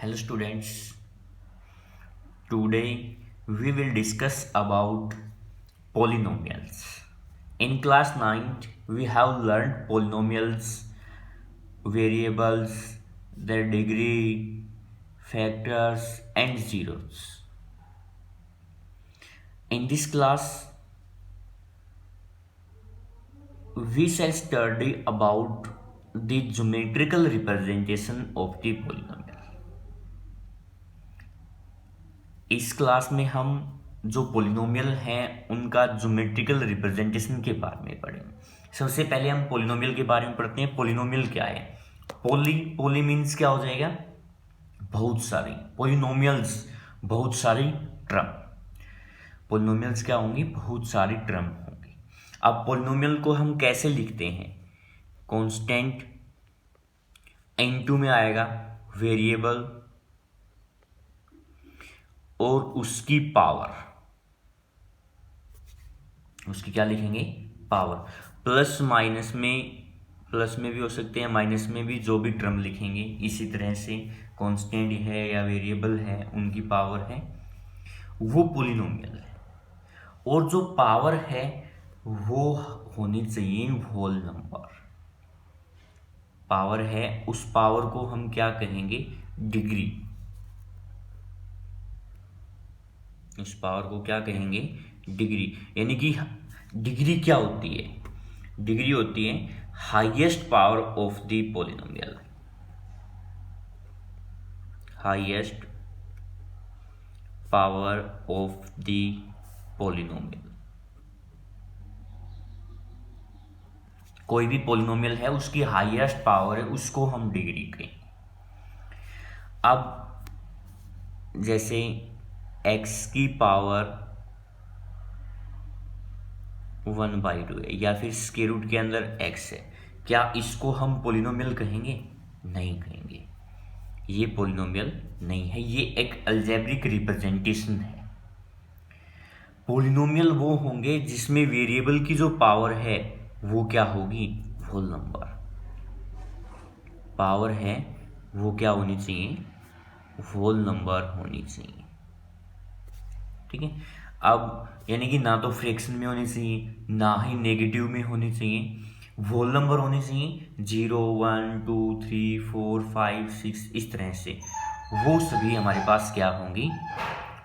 Hello students, today we will discuss about polynomials. In class 9 we have learned polynomials, variables, their degree, factors and zeros. In this class we shall study about the geometrical representation of the polynomial. इस class में हम जो polynomial हैं उनका geometrical representation के बारे में पढ़ेंगे। सबसे पहले हम पोलिनोमियल के बारे में पढ़ते हैं। पोलिनोमियल क्या है? पोली मीन्स क्या हो जाएगा? बहुत सारी। पोलिनोमियल्स बहुत सारी टर्म। पोलिनोमियल्स क्या होंगी? बहुत सारी टर्म होंगी। अब पोलिनोमियल को हम कैसे लिखते हैं? कांस्टेंट n2 में आएगा, वेरिएबल और उसकी पावर, उसकी क्या लिखेंगे? पावर। प्लस में भी हो सकते हैं, माइनस में भी, जो भी टर्म लिखेंगे इसी तरह से। कांस्टेंट है या वेरिएबल है, उनकी पावर है, वो पोलिनोमियल है। और जो पावर है वो होनी चाहिए होल नंबर। पावर है, उस पावर को हम क्या कहेंगे? डिग्री। उस पावर को क्या कहेंगे? डिग्री। यानी कि डिग्री क्या होती है? डिग्री होती है highest power of the polynomial. Highest power of the polynomial. कोई भी पोलिनोमियल है, उसकी हाईएस्ट पावर है, उसको हम डिग्री कहेंगे। अब जैसे x की पावर 1/2 है, या फिर स्क्वायर रूट के अंदर x है, क्या इसको हम पोलिनोमियल कहेंगे? नहीं कहेंगे। ये पोलिनोमियल नहीं है, ये एक अलजेब्रिक रिप्रेजेंटेशन है। पोलिनोमियल वो होंगे जिसमें वेरिएबल की जो पावर है वो क्या होगी? Whole number. पावर है वो क्या होनी चाहिए? होल नंबर होनी चाहिए। ठीक है। अब यानी कि ना तो फ्रैक्शन में होनी चाहिए, ना ही नेगेटिव में होनी चाहिए। होल नंबर होने चाहिए 0, 1, 2, 3, 4, 5, 6, इस तरह से। वो सभी हमारे पास क्या होंगी?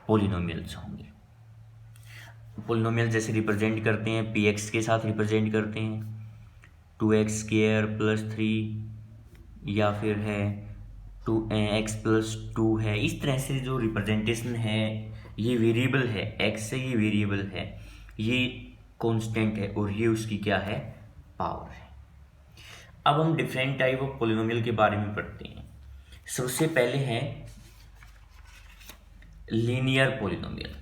पोलिनोमियल्स होंगे। पोलिनोमियल जैसे रिप्रेजेंट करते हैं, px के साथ रिप्रेजेंट करते हैं 2x² + 3, या फिर है 2x + 2 है। इस तरह से जो रिप्रेजेंटेशन है, ये वेरिएबल है, x है, ये वेरिएबल है, ये कांस्टेंट है, और ये उसकी क्या है? पावर है। अब हम डिफरेंट टाइप ऑफ पोलिनोमियल के बारे में पढ़ते हैं। सबसे पहले है लीनियर पोलिनोमियल।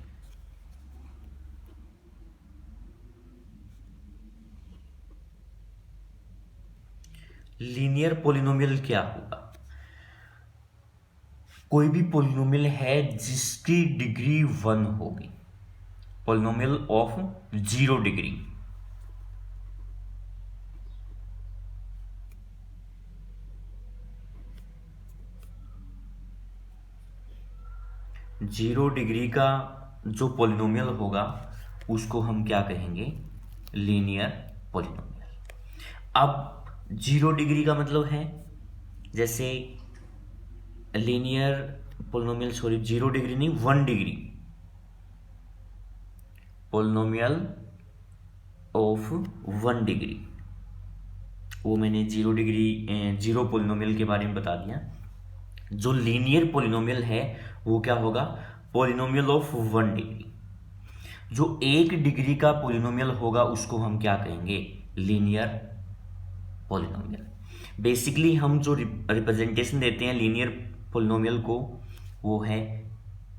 लीनियर पोलिनोमियल क्या होगा? कोई भी पोलिनोमियल है जिसकी डिग्री 1 होगी। Polynomial of 0 degree. Zero degree का जो पोलिनोमियल होगा उसको हम क्या कहेंगे? Linear polynomial. अब 0 डिग्री का मतलब है, जैसे लीनियर पोलिनोमियल, 0 डिग्री नहीं, 1 डिग्री। पोलिनोमियल ऑफ 1 डिग्री, वो मैंने 0 डिग्री 0 पोलिनोमियल के बारे में बता दिया। जो लीनियर पोलिनोमियल है वो क्या होगा? Polynomial of 1 degree. जो 1 डिग्री का पोलिनोमियल होगा उसको हम क्या कहेंगे? Linear polynomial. बेसिकली हम जो रिप्रेजेंटेशन देते हैं लीनियर पोलिनोमियल को, वो है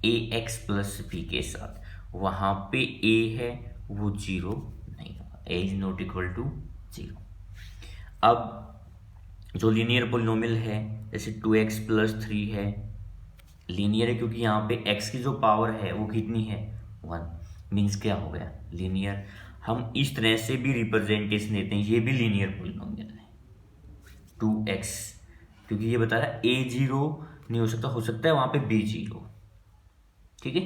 ax + b के साथ। वहां पे a है, वो 0 नहीं होगा, a is not equal to 0। अब जो लीनियर पोलिनोमियल है, जैसे 2x + 3 है, लीनियर है क्योंकि यहाँ पे x की जो पावर है वो कितनी है? 1। मीन्स क्या हो गया? लीनियर। हम इस तरह से भी रिप्रेजेंटेशन देते हैं, ये भी लीनियर पोलिनोमियल है। 2x क्योंकि ये बता रहा है ए जीरो नहीं हो सकता है वहाँ पे बी जीरो। ठीक है,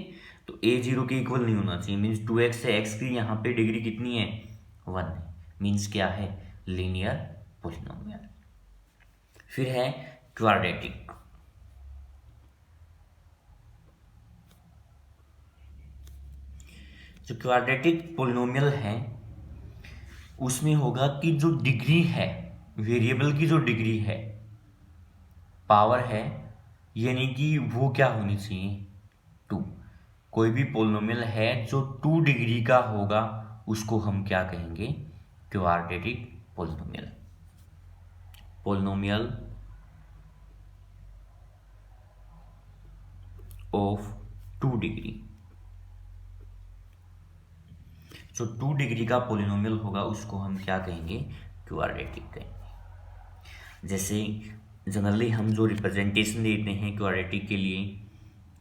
तो ए जीरो के इक्वल नहीं होना चाहिए, मीन्स 2x है, x की यहाँ पे डिग्री कितनी है 1 है, मीन्स क्या है लीनियर पॉलिनोमियल। फिर है क्वाड्रेटिक। जो क्वाड्रेटिक पॉलिनोमियल है उसमें होगा कि जो डिग्री है, वेरिएबल की जो डिग्री है, पावर है, यानी कि वो क्या होनी चाहिए 2। कोई भी पॉलिनोमियल है जो 2 डिग्री का होगा उसको हम क्या कहेंगे quadratic polynomial. Polynomial of 2 degree, जो 2 डिग्री का पॉलिनोमियल होगा उसको हम क्या कहेंगे क्वाड्रेटिक कहेंगे। जैसे जनरली हम जो रिप्रेजेंटेशन देते हैं क्वाड्रेटिक के लिए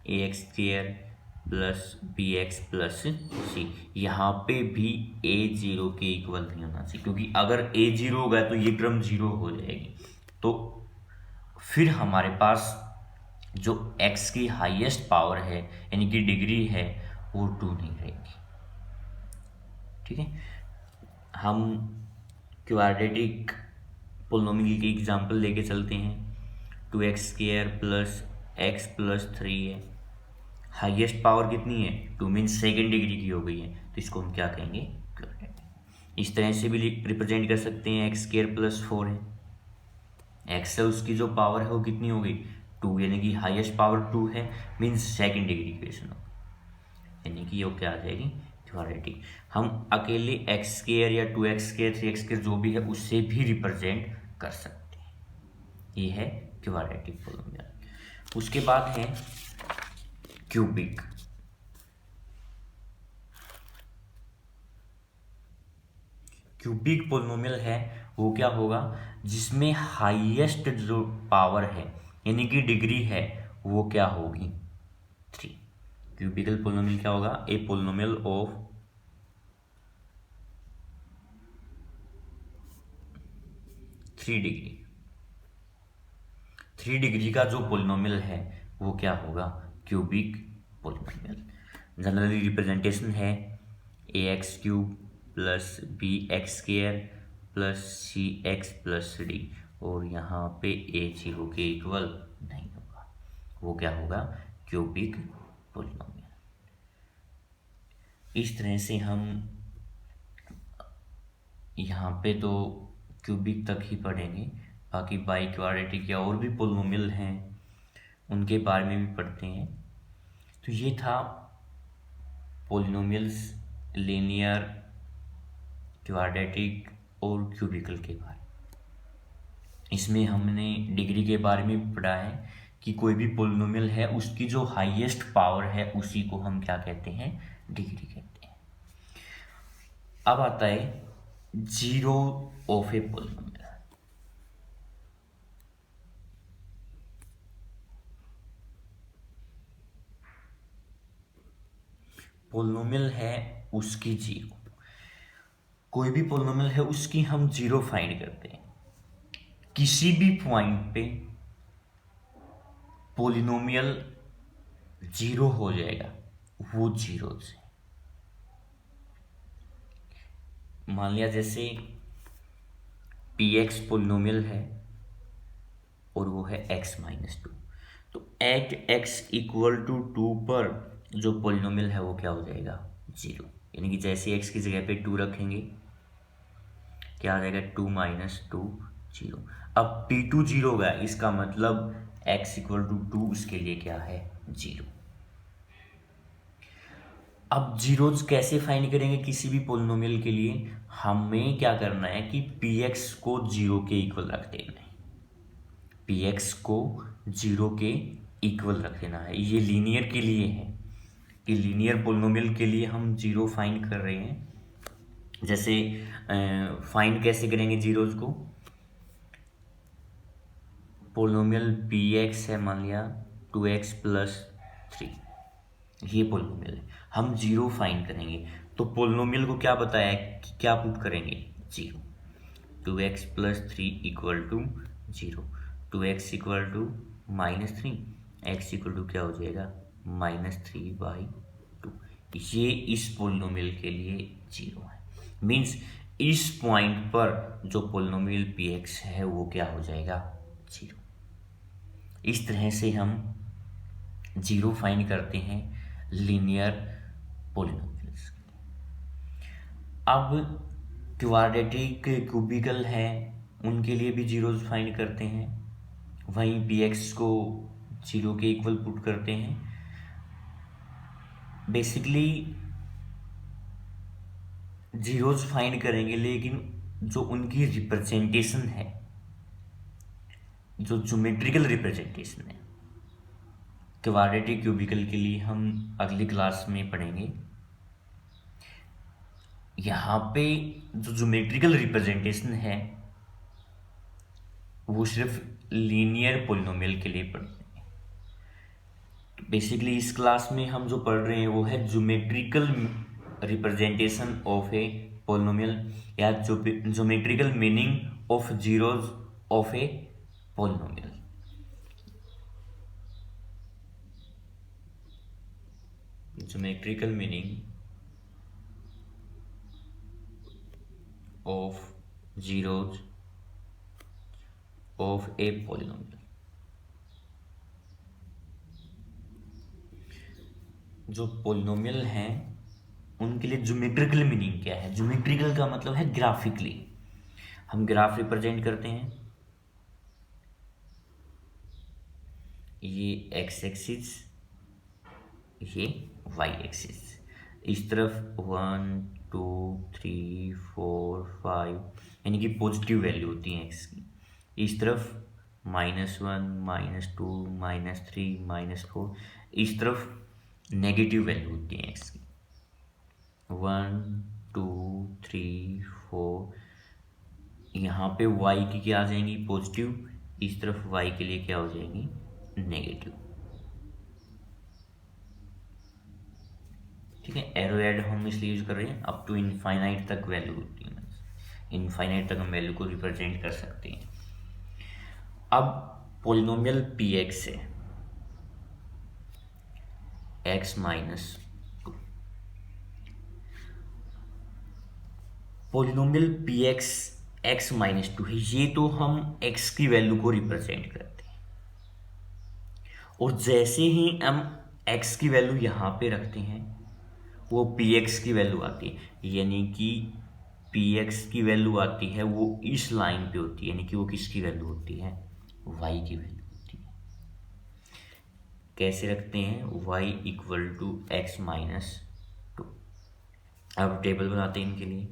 a x square plus b x plus c, यहाँ पे भी ए जीरो के इक्वल नहीं होना चाहिए, क्योंकि अगर ए जीरो होगा तो ये टर्म जीरो हो जाएगी, तो फिर हमारे पास जो एक्स की हाईएस्ट पावर है यानी कि डिग्री है वो 2 नहीं रहेगी। ठीक है, हम क्वाड्रेटिक पॉलिनोमियल की एग्जांपल लेके चलते हैं। 2x square plus x plus 3 है, हाईएस्ट पावर कितनी है 2, मीन्स सेकेंड डिग्री की हो गई है, तो इसको हम क्या कहेंगे क्वाड्रेटिक। इस तरह से भी रिप्रेजेंट कर सकते हैं, एक्स स्क्वायर प्लस 4 है, एक्स है उसकी जो पावर है वो कितनी हो गई 2, यानी कि हाईएस्ट पावर 2 है, मीन्स सेकेंड डिग्री इक्वेशन हो, यानी कि वो क्या आ जाएगी क्वाड्रेटिक। हम अकेले एक्स स्क्वायर या 2x स्क्वायर 3x स्क्वायर जो भी है उससे भी रिप्रेजेंट कर सकते हैं, ये है क्वाड्रेटिक पॉलिनोमियल। उसके बाद है क्यूबिक। क्यूबिक पॉलिनोमियल है वो क्या होगा जिसमें हाईएस्ट जो पावर है यानी कि डिग्री है वो क्या होगी 3। क्यूबिकल पॉलिनोमियल क्या होगा a polynomial of 3 degree. 3 degree का जो पॉलिनोमियल है वो क्या होगा क्यूबिक पॉलिनोमियल। जनरली रिप्रेजेंटेशन है a x cube plus b x square plus c x plus d, और यहाँ पे ए जीरो के इक्वल नहीं होगा, वो क्या होगा क्यूबिक पॉलिनोमियल। इस तरह से हम यहाँ पे तो क्यूबिक तक ही पढ़ेंगे, बाकी बाई क्वाड्रेटिक या और भी पॉलिनोमियल हैं उनके बारे में भी पढ़ते हैं। तो ये था पॉलिनोमियल्स, लीनियर, क्वाड्रेटिक और क्यूबिकल के बारे में। इसमें हमने डिग्री के बारे में भी पढ़ा है कि कोई भी पॉलिनोमियल है उसकी जो हाईएस्ट पावर है उसी को हम क्या कहते हैं डिग्री कहते हैं। अब आता है zero of a polynomial. Polynomial है उसकी जीरो, कोई भी पॉलिनोमियल है उसकी हम जीरो फाइंड करते हैं। किसी भी पॉइंट पे पॉलिनोमियल जीरो हो जाएगा वो जीरो से। मान लिया जैसे पी एक्स पॉलिनोमियल है और वो है x माइनस 2, तो एट x इक्वल टू 2 पर जो पॉलिनोमियल है वो क्या हो जाएगा जीरो, यानी कि जैसे x की जगह पे 2 रखेंगे क्या आ जाएगा 2 माइनस 2 जीरो। अब p2 जीरो होगा, इसका मतलब x इक्वल टू 2 उसके लिए क्या है जीरो। अब जीरोज कैसे फाइंड करेंगे किसी भी पॉलिनोमियल के लिए, हमें क्या करना है कि px को जीरो के इक्वल रख देना है, px को जीरो के इक्वल रख देना है। ये लीनियर के लिए है कि लीनियर पॉलिनोमियल के लिए हम जीरो फाइंड कर रहे हैं। जैसे फाइंड कैसे करेंगे जीरोज को, पॉलिनोमियल px है मान लिया 2x प्लस 3, ये पॉलिनोमियल है, हम जीरो फाइंड करेंगे तो पॉलिनोमियल को क्या बताया कि क्या पुट करेंगे zero, 2x plus 3 equal to zero. 2x equal to -3, x equal to क्या हो जाएगा -3/2। ये इस पोलिनोमियल के लिए 0 है। मीन्स इस पॉइंट पर जो पोलिनोमियल px है वो क्या हो जाएगा 0। इस तरह से हम 0 फाइंड करते हैं लीनियर पोलिनोमियल्स। अब क्वाड्रेटिक क्यूबिकल है उनके लिए भी जीरोस फाइंड करते हैं, वहीं px को 0 के इक्वल पुट करते हैं। बेसिकली जीरोस फाइंड करेंगे, लेकिन जो उनकी रिप्रेजेंटेशन है, जो ज्योमेट्रिकल रिप्रेजेंटेशन है क्वाड्रेटिक क्यूबिकल के लिए, हम अगली क्लास में पढ़ेंगे। यहाँ पे जो ज्योमेट्रिकल रिप्रेजेंटेशन है वो सिर्फ लीनियर पोलिनोमियल के लिए पढ़ते हैं। तो बेसिकली इस क्लास में हम जो पढ़ रहे हैं वो है geometrical representation of a polynomial, या geometrical meaning of zeros of a polynomial. Geometrical meaning of zeros of a polynomial. जो पोलिनोमियल हैं उनके लिए ज्योमेट्रिकल मीनिंग क्या है? ज्योमेट्रिकल का मतलब है ग्राफिकली, हम ग्राफ रिप्रेजेंट करते हैं। ये एक्स एक्सिस, ये वाई एक्सिस, इस तरफ 1 2 3 4 5 यानी कि पॉजिटिव वैल्यू होती है एक्स की। इस तरफ -1 -2 -3 -4, इस तरफ नेगेटिव वैल्यू होती है एक्स की। 1 2 3 4, यहाँ पे वाई की क्या आ जाएंगी पॉजिटिव, इस तरफ वाई के लिए क्या हो जाएंगी नेगेटिव। ठीक है, एरो ऐड हम इसलिए यूज कर रहे हैं, अप टू इनफाइनाइट तक वैल्यू होती है, इनफाइनाइट तक हम वैल्यू को रिप्रेजेंट कर सकते हैं। अब पोलिनोमियल px है x -2, पोलिनोमियल px x -2 है, ये तो हम x की वैल्यू को रिप्रेजेंट करते हैं, और जैसे ही हम x की वैल्यू यहाँ पे रखते हैं वो px की वैल्यू आती है, यानी कि px की वैल्यू आती है वो इस लाइन पे होती है, यानी कि वो किसकी वैल्यू होती है y की वैल्यू होती है। कैसे रखते हैं? y equal to x -2। अब टेबल बनाते हैं इनके लिए।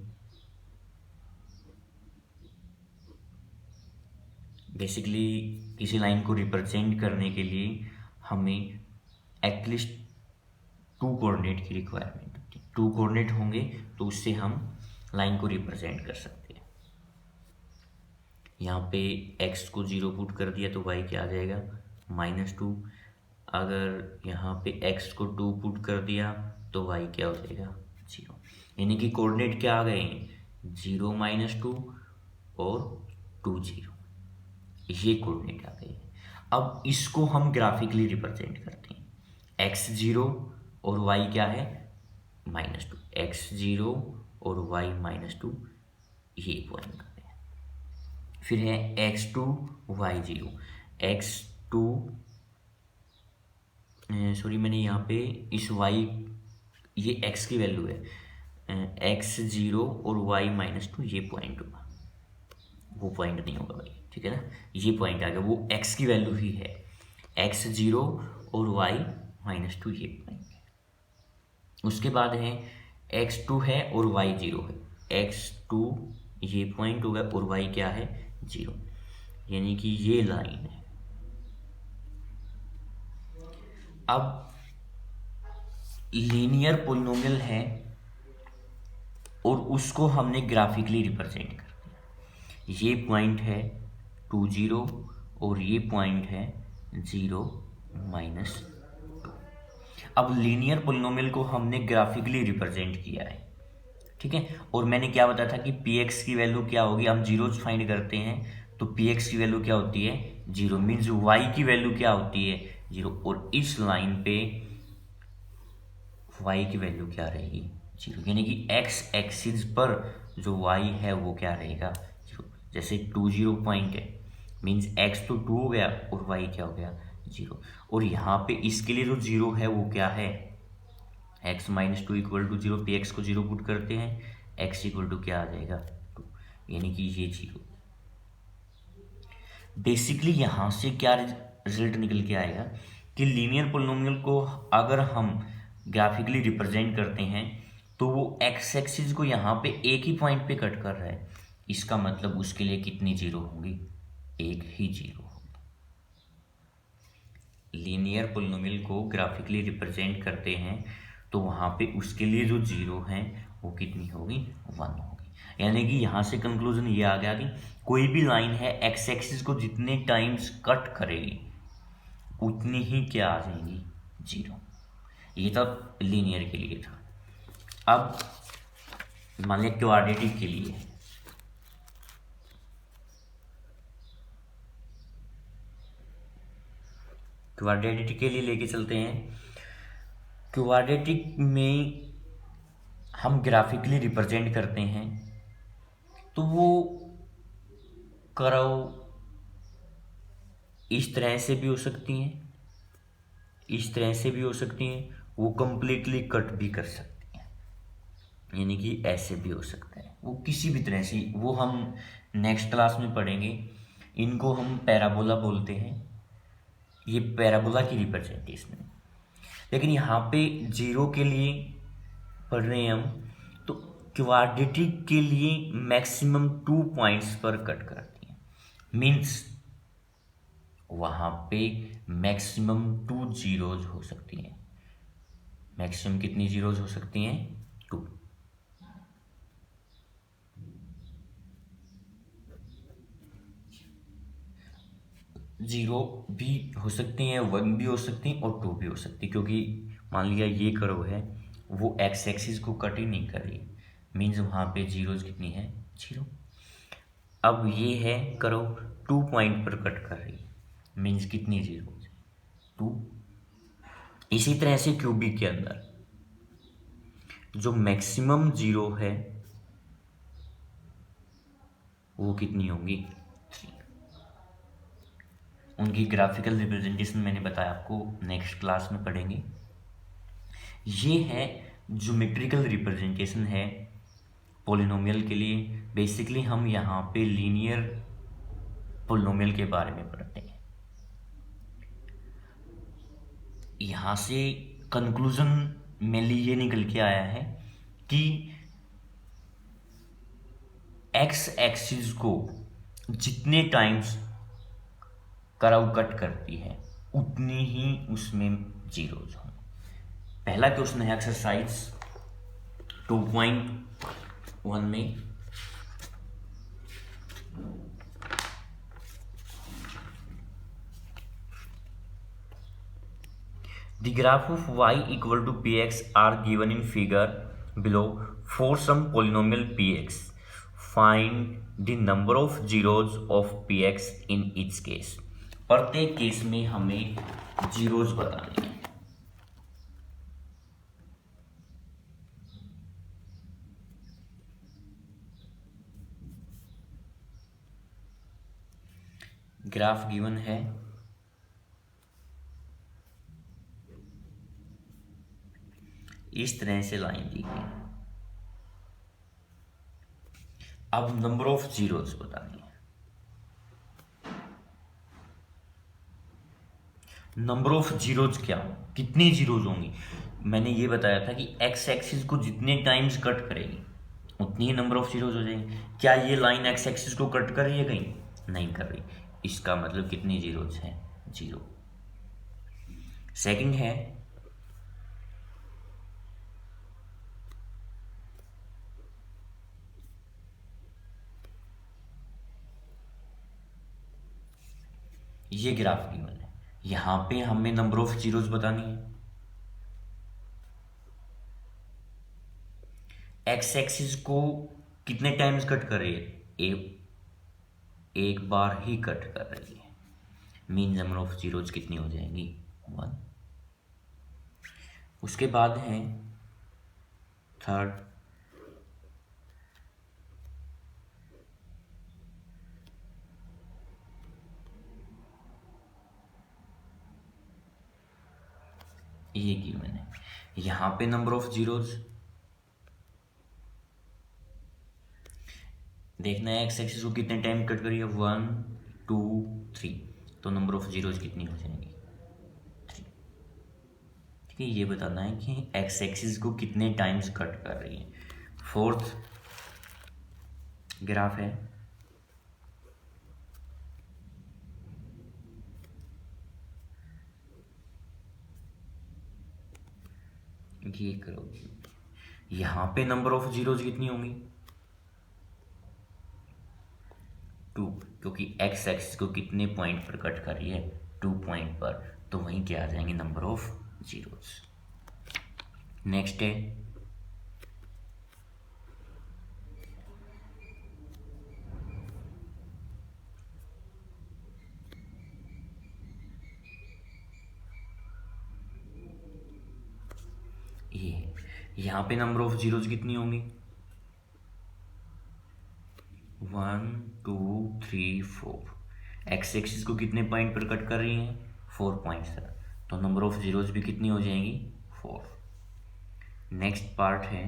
बेसिकली किसी लाइन को रिप्रेजेंट करने के लिए हमें एटलीस्ट 2 कोऑर्डिनेट की रिक्वायरमेंट होती है। 2 कोऑर्डिनेट होंगे तो उससे हम लाइन को रिप्रेजेंट कर सकते हैं। यहाँ पे x को 0 पुट कर दिया तो y क्या आ जाएगा -2। अगर यहाँ पे x को 2 पुट कर दिया तो y क्या हो जाएगा 0, यानी कि कोऑर्डिनेट क्या आ गए 0 -2 और 2 0, ये कोऑर्डिनेट आ गए। अब इसको हम ग्राफिकली रिप्रेजेंट करते हैं, x 0 और y क्या है -2, x 0 और y -2, ये पॉइंट करते हैं। फिर है x2 y 0, x2 सॉरी मैंने यहाँ पे इस y, ये x की वैल्यू है, x 0 और y -2, ये पॉइंट होगा, वो पॉइंट नहीं होगा भाई, ठीक है ना, ये पॉइंट आ गया, वो x की वैल्यू ही है, x 0 और y -2, ये पॉइंट है। उसके बाद है x2 है और y 0 है, x2 ये पॉइंट होगा और y क्या है 0, यानी कि ये लाइन है। अब लीनियर पोलिनोमियल है और उसको हमने ग्राफिकली रिप्रेजेंट कर दिया, ये पॉइंट है 2 0 और ये पॉइंट है 0 -2। अब लीनियर पोलिनोमियल को हमने ग्राफिकली रिप्रेजेंट किया है, ठीक है, और मैंने क्या बताया था कि px की वैल्यू क्या होगी, हम जीरोस फाइंड करते हैं तो px की वैल्यू क्या होती है जीरो मीन्स वाई की वैल्यू क्या होती है, जीरो। और इस लाइन पे वाई की वैल्यू क्या रहेगी, जीरो। यानी कि एक्स एक्सिस पर जो वाई है वो क्या रहेगा, जीरो। जैसे 20 पॉइंट है मीन्स एक्स तो 2 हो गया और वाई क्या हो गया, जीरो। और यहाँ पे इसके लिए जो जीरो है वो क्या है, x minus 2 equal to zero. पे एक्स को जीरो पुट करते हैं, एक्स इक्वल टू क्या आ जाएगा, 2। यानी कि ये जीरो। बेसिकली यहाँ से क्या रिजल्ट निकल के आएगा कि लीनियर पोलिनोमियल को अगर हम ग्राफिकली रिप्रेजेंट करते हैं तो वो एक्स एक्सिस को यहाँ पे एक ही पॉइंट पे कट कर रहा है। इसका मतलब उसके लिए कितनी जीरो होंगी, एक ही जीरो। लीनियर पोलिनोमियल को ग्राफिकली रिप्रेजेंट करते हैं तो वहाँ पे उसके लिए जो जीरो हैं वो कितनी होगी, 1 होगी। यानी कि यहाँ से कंक्लूजन ये आ गया कि कोई भी लाइन है एक्स एक्सिस को जितने टाइम्स कट करेगी उतनी ही क्या आ जाएंगी, जीरो। ये तो लीनियर के लिए था। अब मान लिया क्वाड्रेटिक के लिए, क्वाड्रेटिक के लिए लेके चलते हैं। क्वाड्रेटिक में हम ग्राफिकली रिप्रेजेंट करते हैं तो वो कर्व इस तरह से भी हो सकती हैं, इस तरह से भी हो सकती हैं, वो कंप्लीटली कट भी कर सकती हैं। यानी कि ऐसे भी हो सकता है, वो किसी भी तरह से, वो हम नेक्स्ट क्लास में पढ़ेंगे। इनको हम पैराबोला बोलते हैं, ये पैराबोला की रिप्रेजेंटेशन है। लेकिन यहाँ पे जीरो के लिए पढ़ रहे हैं हम, तो क्वाड्रेटिक के लिए मैक्सिमम 2 पॉइंट्स पर कट करती हैं। मीन्स वहाँ पे मैक्सिमम 2 जीरोज हो सकती हैं। मैक्सिमम कितनी जीरोज हो सकती हैं, 2। जीरो भी हो सकती हैं, 1 भी हो सकती हैं और 2 भी हो सकती है, क्योंकि मान लिया ये कर्व है वो एक्स एक्सिस को कट ही नहीं कर रही, मीन्स वहाँ पे जीरोज कितनी है, जीरो। अब ये है कर्व 2 पॉइंट पर कट कर रही है, मीन्स कितनी जीरो, 2। इसी तरह से क्यूबिक के अंदर जो मैक्सिमम जीरो है वो कितनी होंगी, 3। उनकी ग्राफिकल रिप्रेजेंटेशन मैंने बताया आपको, नेक्स्ट क्लास में पढ़ेंगे। ये है ज्योमेट्रिकल रिप्रेजेंटेशन है पोलिनोमियल के लिए। बेसिकली हम यहाँ पे लीनियर पोलिनोमियल के बारे में पढ़ते हैं। यहाँ से कंक्लूजन मेनली ये निकल के आया है कि एक्स एक्सिस को जितने टाइम्स कर्व कट करती है उतनी ही उसमें जीरोज हों। पहला क्वेश्चन है एक्सरसाइज 2.1 में, The graph of y equal to px are given in figure below for some polynomial px. Find the number of zeros of px in each case. प्रत्येक case में हमें जीरोज बताने हैं। Graph given है, इस तरह से लाइन दी गई। अब नंबर ऑफ जीरोज बतानी है। नंबर ऑफ जीरोज क्या हो, कितनी जीरोज होंगी। मैंने ये बताया था कि एक्स एक्सिस को जितने टाइम्स कट करेगी उतनी ही नंबर ऑफ जीरोज हो जाएंगे। क्या ये लाइन एक्स एक्सिस को कट कर रही है, कहीं नहीं कर रही। इसका मतलब कितनी जीरोज हैं, जीरो। सेकंड है ये ग्राफ गिवन है, यहां पे हमें नंबर ऑफ जीरोज बतानी है। एक्स एक्सिस को कितने टाइम्स कट कर रही है, एक बार ही कट कर रही है। मीन नंबर ऑफ जीरोज कितनी हो जाएंगी, 1। उसके बाद है थर्ड, ये गिवन है। यहाँ पे नंबर ऑफ जीरोज देखना है, एक्स एक्सिस को कितने टाइम कट करिए, 1 2 3, तो नंबर ऑफ जीरोज कितनी हो जाएंगी, 3। ठीक है, ये बताना है कि एक्स एक्सिस को कितने टाइम्स कट कर रही है। फोर्थ ग्राफ है, ये करो, यहाँ पे नंबर ऑफ जीरोज कितनी होंगी, 2, क्योंकि एक्स एक्सिस को कितने पॉइंट पर कट कर रही है, 2 पॉइंट पर, तो वहीं क्या आ जाएंगे नंबर ऑफ जीरोज। नेक्स्ट है ये, यहाँ पे नंबर ऑफ जीरोज कितनी होंगी, 1 2 3 4। एक्स एक्सिस को कितने पॉइंट पर कट कर रही हैं, 4 पॉइंट्स पर, तो नंबर ऑफ जीरोज भी कितनी हो जाएंगी, 4। नेक्स्ट पार्ट है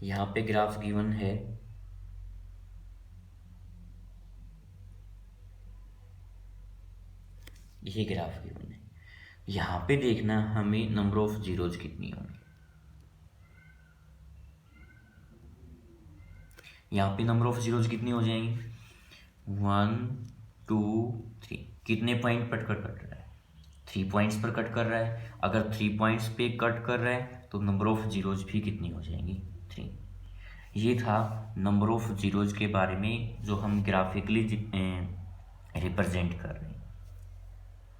यहाँ पे ग्राफ गिवन है, ये ग्राफ गिवन है। यहाँ पे देखना हमें नंबर ऑफ जीरोज कितनी होंगी, यहाँ पे नंबर ऑफ जीरोज कितनी हो जाएंगी, 1 2 3। कितने पॉइंट पर कट कर रहा है, 3 पॉइंट्स पर कट कर रहा है। अगर 3 पॉइंट्स पे कट कर रहा है तो नंबर ऑफ जीरोज भी कितनी हो जाएंगी, 3। ये था नंबर ऑफ जीरोज के बारे में जो हम ग्राफिकली रिप्रेजेंट कर रहे हैं।